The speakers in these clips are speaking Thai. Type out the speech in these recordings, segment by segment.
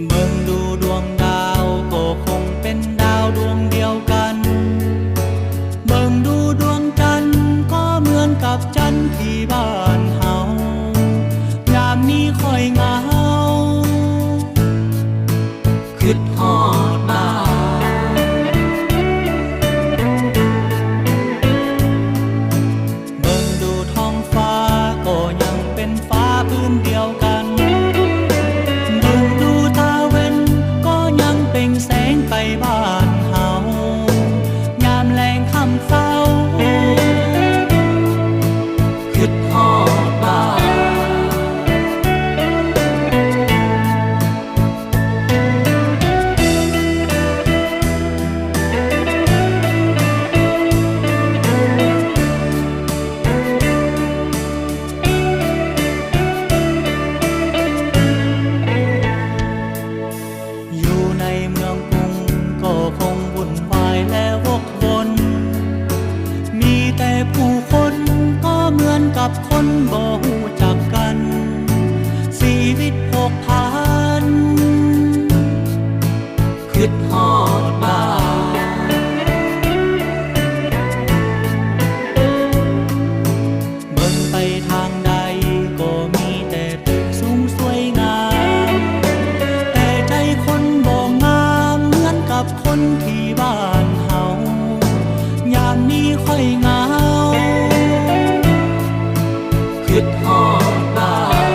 เบิ่งดูดวงดาวก็คงเป็นดาวดวงเดียวกันเบิ่งดูดวงจันทร์ก็เหมือนกับจันทร์ที่บ้านเฮายามนี้ค่อยเหงาคิดฮอดบ้านเบิ่งดูท้องฟ้าก็ยังเป็นฟ้าพื้นเดียวกันเบิ่งดูตาเว้นก็ยังเปล่งแสงไปบ้านเฮายามแลงค่ำเศร้าคิดฮอดบ้านอยู่ในเมืองกรุงก็คงวุ่นวายและวกวนมีแต่ผู้คนก็เหมือนกับคนบ่ฮู้จักกันชีวิตผกผันคิดฮอดบ้านเบิ่งไปทางใดก็มีแต่ตึกสูงสวยงามแต่ใจคนบ่งามเหมือนกับคนที่บ้านเฮายามนี้ค่อยเหงาคิดฮอดบ้าน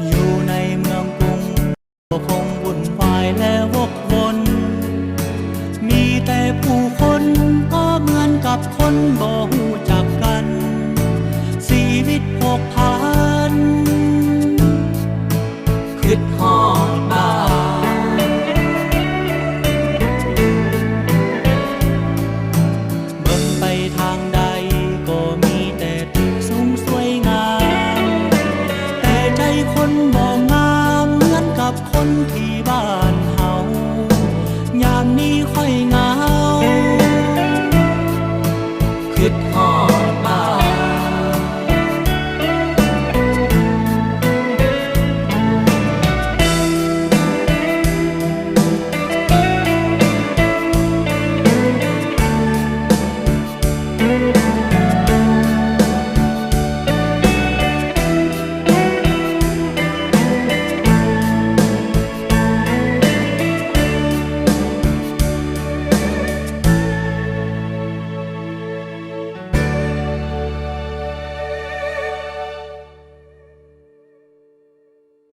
อยู่ในเมืองกรุงก็คงวุ่นวายและวกวนมีแต่ผู้คนก็เหมือนกับคนบ่